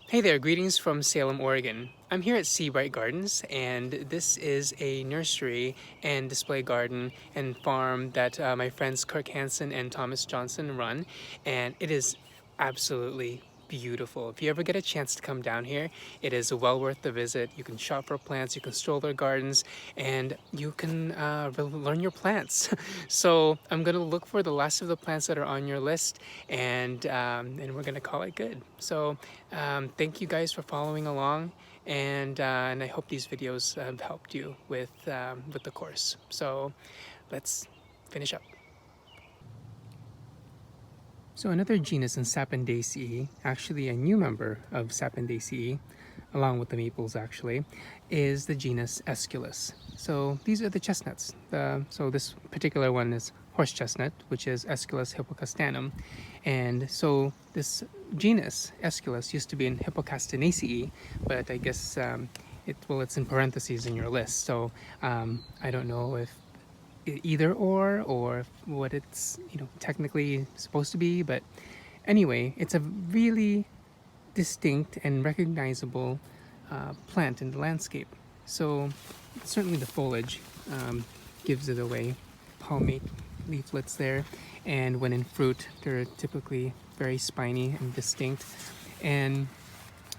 Hey there, greetings from Salem, Oregon. I'm here at Seabright Gardens, and this is a nursery and display garden and farm that my friends Kirk Hansen and Thomas Johnson run, and it is absolutely beautiful. If you ever get a chance to come down here, it is well worth the visit. You can shop for plants, you can stroll their gardens, and you can learn your plants. So I'm gonna look for the last of the plants that are on your list, and we're gonna call it good. So thank you guys for following along, and I hope these videos have helped you with the course. So let's finish up. So another genus in Sapondaceae, actually a new member of Sapondaceae, along with the maples actually, is the genus Aesculus. So these are the chestnuts. So this particular one is horse chestnut, which is Aesculus hippocastanum. And so this genus, Aesculus, used to be in Hippocastanaceae, but I guess it's in parentheses in your list. So I don't know if either or what it's technically supposed to be, but anyway, it's a really distinct and recognizable plant in the landscape. So certainly the foliage gives it away. Palmate leaflets there, and when in fruit they're typically very spiny and distinct. And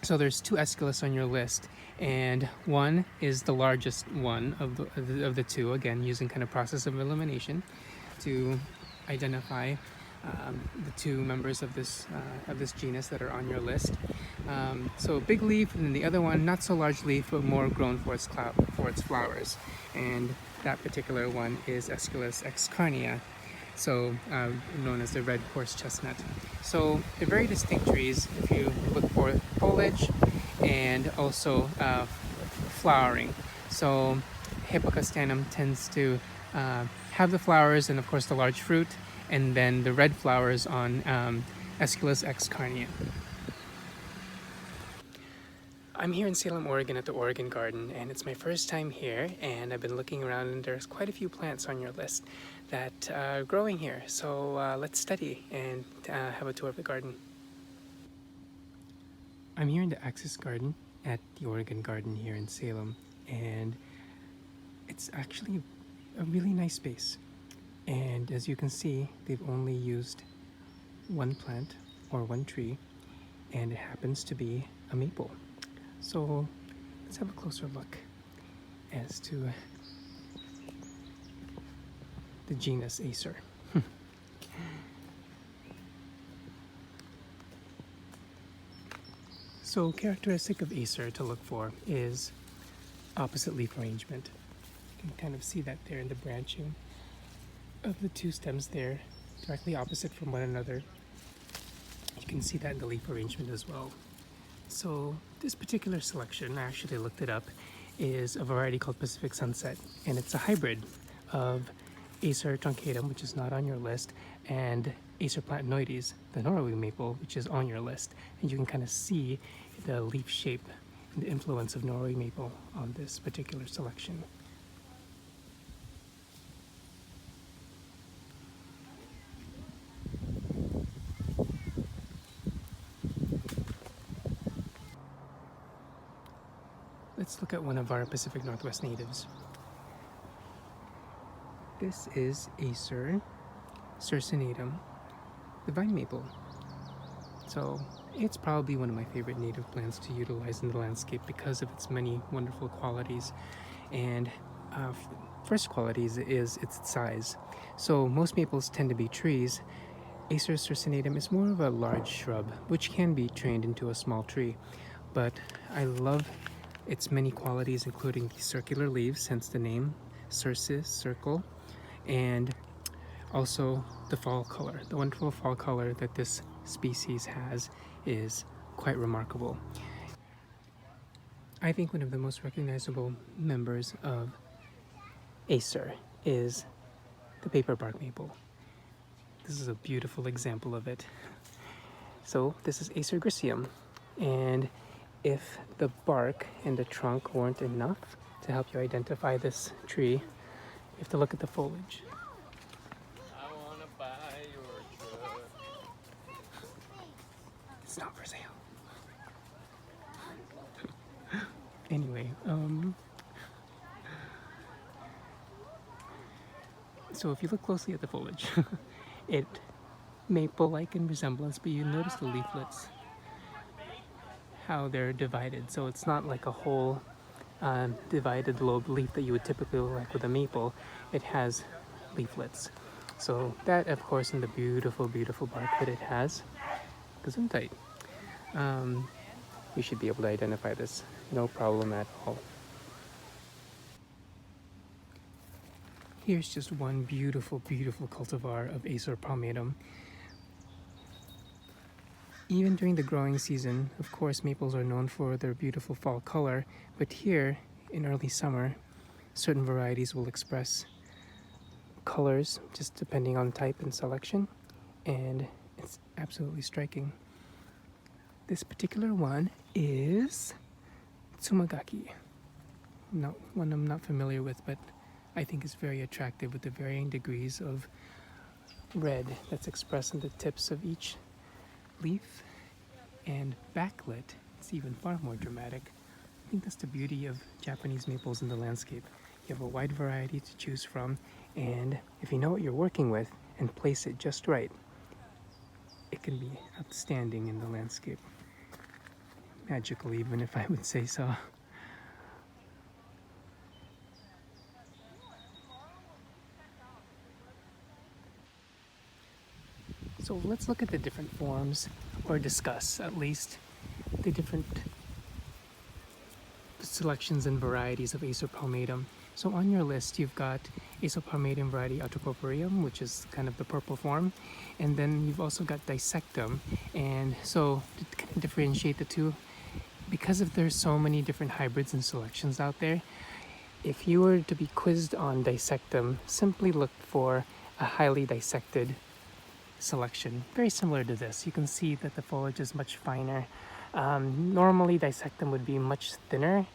so there's two Aesculus on your list, and one is the largest one of the two, again using kind of process of elimination to identify the two members of this genus that are on your list. So big leaf, and then the other one not so large leaf but more grown for its flowers, and that particular one is Aesculus excarnea, so known as the red horse chestnut. So they're very distinct trees if you look for foliage and also flowering. So Hippocastanum tends to have the flowers and of course the large fruit, and then the red flowers on Aesculus excarnea. I'm here in Salem, Oregon at the Oregon Garden, and it's my first time here, and I've been looking around and there's quite a few plants on your list that are growing here. So let's study and have a tour of the garden. I'm here in the Axis Garden at the Oregon Garden here in Salem, and it's actually a really nice space. And as you can see, they've only used one plant or one tree, and it happens to be a maple. So let's have a closer look as to the genus Acer. So characteristic of Acer to look for is opposite leaf arrangement. You can kind of see that there in the branching of the two stems there, directly opposite from one another. You can see that in the leaf arrangement as well. So this particular selection, I actually looked it up, is a variety called Pacific Sunset, and it's a hybrid of Acer truncatum, which is not on your list, and Acer platanoides, the Norway maple, which is on your list. And you can kind of see the leaf shape and the influence of Norway maple on this particular selection. Let's look at one of our Pacific Northwest natives. This is Acer circinatum, the vine maple. So it's probably one of my favorite native plants to utilize in the landscape because of its many wonderful qualities. And first quality is its size. So most maples tend to be trees. Acer circinatum is more of a large shrub, which can be trained into a small tree. But I love its many qualities, including the circular leaves, hence the name, circe, circle, and also the fall color. The wonderful fall color that this species has is quite remarkable. I think one of the most recognizable members of Acer is the paper bark maple. This is a beautiful example of it. So this is Acer griseum, and if the bark and the trunk weren't enough to help you identify this tree, you have to look at the foliage. I wanna buy your truck. It's not for sale. Anyway, so if you look closely at the foliage, it maple-like in resemblance, but you notice the leaflets, how they're divided. So it's not like a whole divided lobe leaf that you would typically like with a maple. It has leaflets. So that, of course, and the beautiful, beautiful bark that it has, gesundheit. We should be able to identify this, no problem at all. Here's just one beautiful, beautiful cultivar of Acer palmatum. Even during the growing season, of course, maples are known for their beautiful fall color, but here in early summer, certain varieties will express colors just depending on type and selection, and it's absolutely striking. This particular one is Tsumagaki. Not one I'm not familiar with, but I think is very attractive with the varying degrees of red that's expressed in the tips of each leaf and backlit. It's even far more dramatic. I think that's the beauty of Japanese maples in the landscape. You have a wide variety to choose from, and if you know what you're working with and place it just right, it can be outstanding in the landscape. Magical, even, if I would say so. So let's look at the different forms, or discuss at least the different selections and varieties of Acer palmatum. So on your list, you've got Acer palmatum variety Autoproporium, which is kind of the purple form, and then you've also got Dissectum. And so to kind of differentiate the two, because of there's so many different hybrids and selections out there, if you were to be quizzed on Dissectum, simply look for a highly dissected selection, very similar to this. You can see that the foliage is much finer. Normally Dissectum would be much thinner,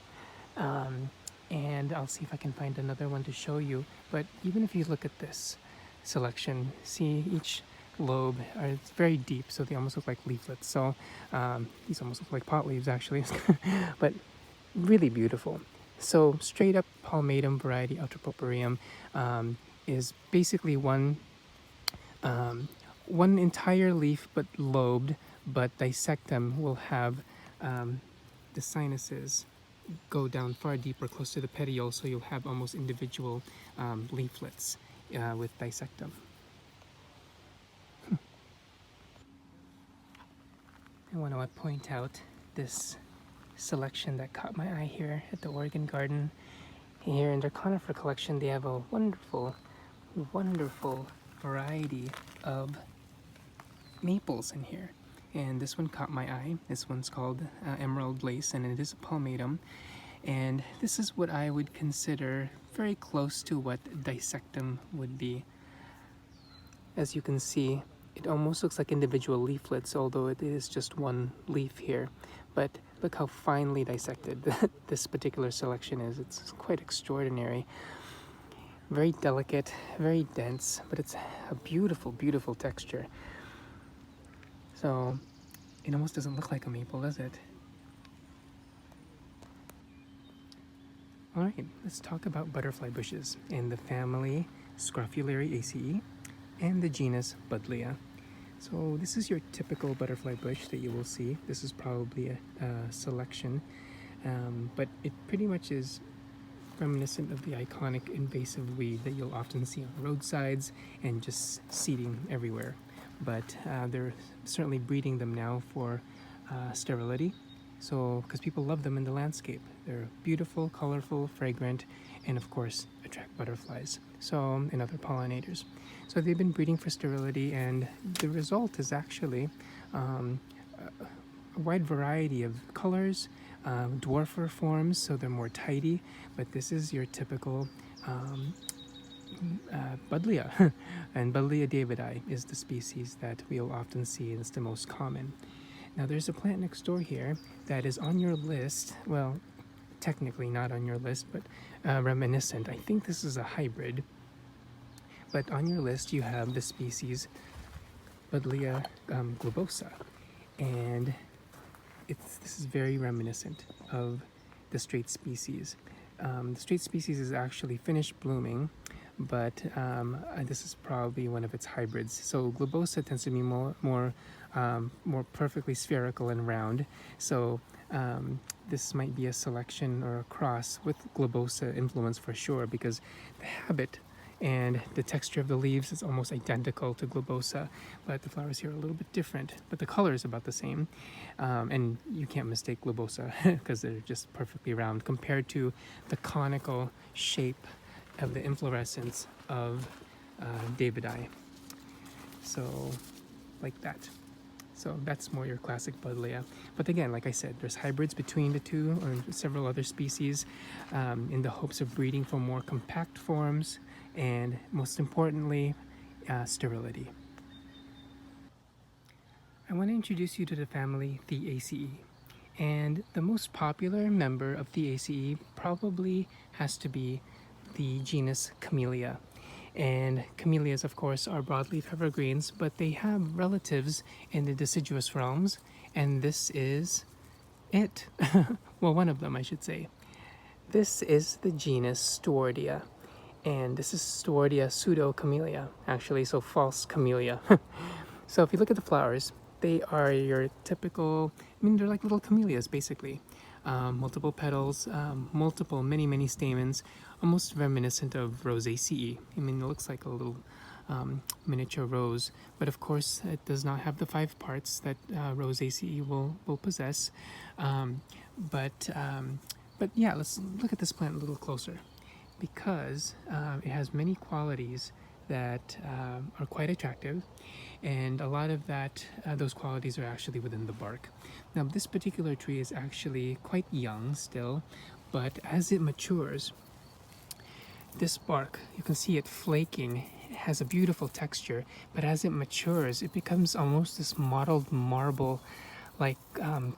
and I'll see if I can find another one to show you, but even if you look at this selection, see each lobe it's very deep, so they almost look like leaflets. So these almost look like pot leaves actually, but really beautiful. So straight up palmatum variety Autoproporium is basically one entire leaf but lobed, but Dissectum will have the sinuses go down far deeper, close to the petiole, so you'll have almost individual leaflets with Dissectum. I want to point out this selection that caught my eye here at the Oregon Garden. Here in their conifer collection, they have a wonderful, wonderful variety of maples in here. And this one caught my eye. This one's called Emerald Lace, and it is a palmatum. And this is what I would consider very close to what Dissectum would be. As you can see, it almost looks like individual leaflets, although it is just one leaf here. But look how finely dissected this particular selection is. It's quite extraordinary. Very delicate, very dense, but it's a beautiful, beautiful texture. So it almost doesn't look like a maple, does it? All right, let's talk about butterfly bushes in the family Scrophulariaceae and the genus Buddleia. So this is your typical butterfly bush that you will see. This is probably a selection, but it pretty much is reminiscent of the iconic invasive weed that you'll often see on roadsides and just seeding everywhere. But they're certainly breeding them now for sterility. So, because people love them in the landscape. They're beautiful, colorful, fragrant, and of course attract butterflies, so, and other pollinators. So they've been breeding for sterility, and the result is actually a wide variety of colors, dwarfer forms, so they're more tidy, but this is your typical Buddleia, and Buddleia davidi is the species that we'll often see, and it's the most common. Now there's a plant next door here that is on your list, well, technically not on your list, but reminiscent. I think this is a hybrid, but on your list you have the species Buddleia globosa, and this is very reminiscent of the straight species. The straight species is actually finished blooming, but this is probably one of its hybrids. So globosa tends to be more perfectly spherical and round. So this might be a selection or a cross with globosa influence for sure, because the habit and the texture of the leaves is almost identical to globosa, but the flowers here are a little bit different, but the color is about the same. And you can't mistake globosa because they're just perfectly round compared to the conical shape of the inflorescence of Davidii. So like that. So that's more your classic Buddleia. But again, like I said, there's hybrids between the two or several other species in the hopes of breeding for more compact forms and, most importantly, sterility. I want to introduce you to the family Theaceae. And the most popular member of Theaceae probably has to be the genus Camellia. And camellias, of course, are broadleaf evergreens, but they have relatives in the deciduous realms, and this is it. Well, one of them, I should say. This is the genus Stewardia, and this is Stewardia pseudo-camellia, actually, so false camellia. So if you look at the flowers, they are your typical, they're like little camellias, basically. Multiple petals, many stamens, almost reminiscent of Rosaceae. It looks like a little miniature rose, but of course it does not have the 5 parts that Rosaceae will possess. But yeah, let's look at this plant a little closer, because it has many qualities that are quite attractive, and a lot of those qualities are actually within the bark. Now, this particular tree is actually quite young still, but as it matures, this bark, you can see it flaking. It has a beautiful texture, but as it matures, it becomes almost this mottled marble like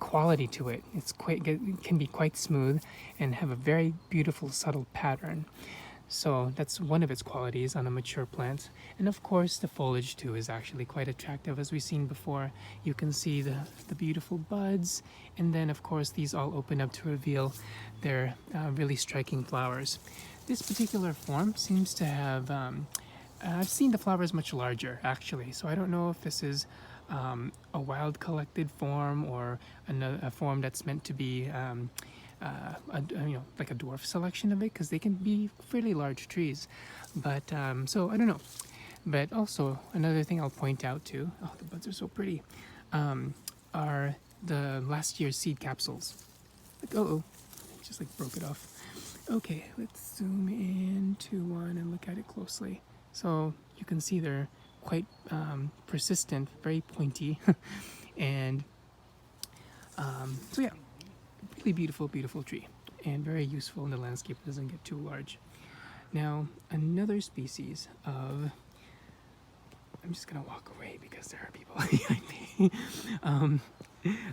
quality to it. It can be quite smooth and have a very beautiful subtle pattern. So that's one of its qualities on a mature plant. And of course, the foliage too is actually quite attractive, as we've seen before. You can see the beautiful buds, and then of course these all open up to reveal their really striking flowers. This particular form seems to have, I've seen the flowers much larger actually, so I don't know if this is a wild collected form or a form that's meant to be like a dwarf selection of it, because they can be fairly large trees. But so I don't know. But also another thing I'll point out too, oh, the buds are so pretty, are the last year's seed capsules. Like, just like broke it off. Okay, let's zoom into one and look at it closely. So you can see they're quite persistent, very pointy, and so yeah, really beautiful tree, and very useful in the landscape. It doesn't get too large. Now, another species of, I'm just gonna walk away because there are people behind me.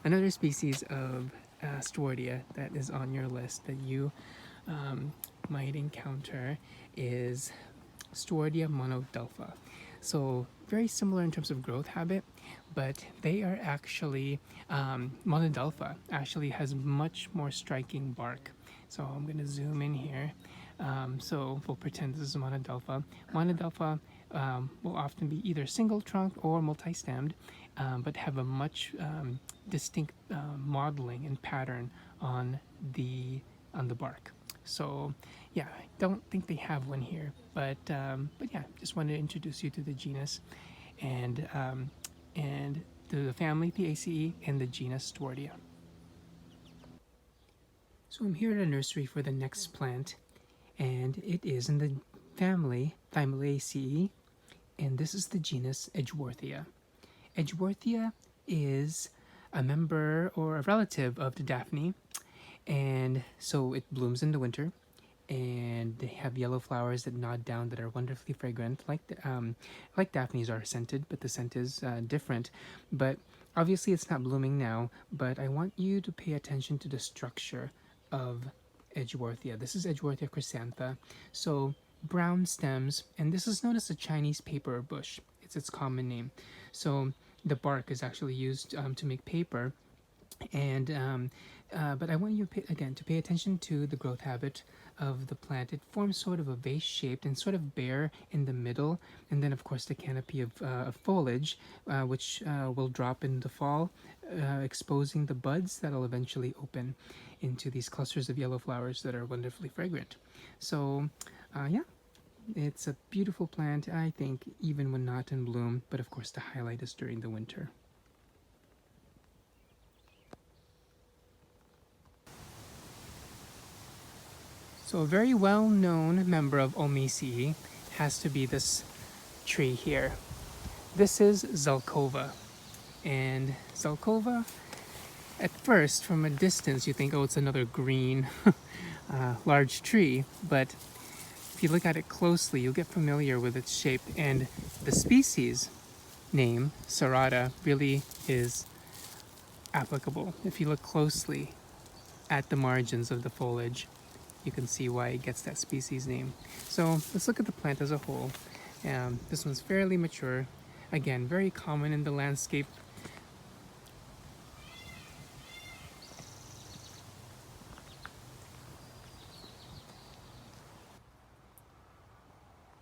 Another species of Stewardia that is on your list that you might encounter is Stewardia monodelpha. So very similar in terms of growth habit, but they are actually, monodelpha actually has much more striking bark. So I'm going to zoom in here. So we'll pretend this is monodelpha. Monodelpha will often be either single trunk or multi-stemmed, but have a much distinct modeling and pattern on the bark. So yeah, I don't think they have one here, but yeah, just wanted to introduce you to the genus and the family Theaceae and the genus Stewardia. So I'm here at a nursery for the next plant, and it is in the family Thymilaceae, and this is the genus Edgeworthia. Edgeworthia is a member or a relative of the Daphne, and so it blooms in the winter, and they have yellow flowers that nod down that are wonderfully fragrant, like Daphnes are scented, but the scent is different. But obviously it's not blooming now, but I want you to pay attention to the structure of Edgeworthia. This is Edgeworthia chrysantha. So brown stems, and this is known as the Chinese paper bush. It's its common name. So the bark is actually used to make paper, And but I want you again to pay attention to the growth habit of the plant. It forms sort of a vase shaped and sort of bare in the middle, and then of course the canopy of foliage, which will drop in the fall, exposing the buds that'll eventually open into these clusters of yellow flowers that are wonderfully fragrant. So yeah, it's a beautiful plant, I think, even when not in bloom, but of course the highlight is during the winter. So a very well-known member of Ulmaceae has to be this tree here. This is Zelkova. And Zelkova, at first, from a distance, you think, oh, it's another green, large tree. But if you look at it closely, you'll get familiar with its shape. And the species name, serrata, really is applicable. If you look closely at the margins of the foliage, you can see why it gets that species name. So let's look at the plant as a whole. This one's fairly mature. Again, very common in the landscape.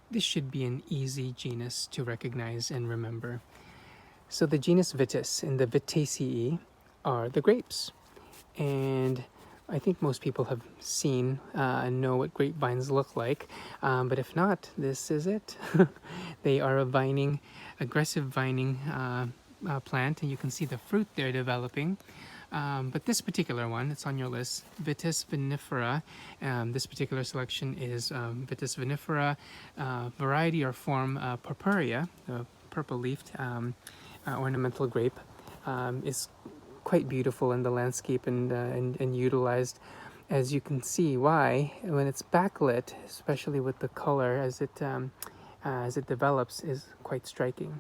This should be an easy genus to recognize and remember. So the genus Vitis in the Vitaceae are the grapes. And I think most people have seen and know what grapevines look like, but if not, this is it. They are a vining, aggressive vining plant, and you can see the fruit they're developing. But this particular one, it's on your list, Vitis vinifera. This particular selection is Vitis vinifera, variety or form purpurea, the purple-leafed ornamental grape, is quite beautiful in the landscape and utilized, as you can see why when it's backlit, especially with the color as it develops, is quite striking.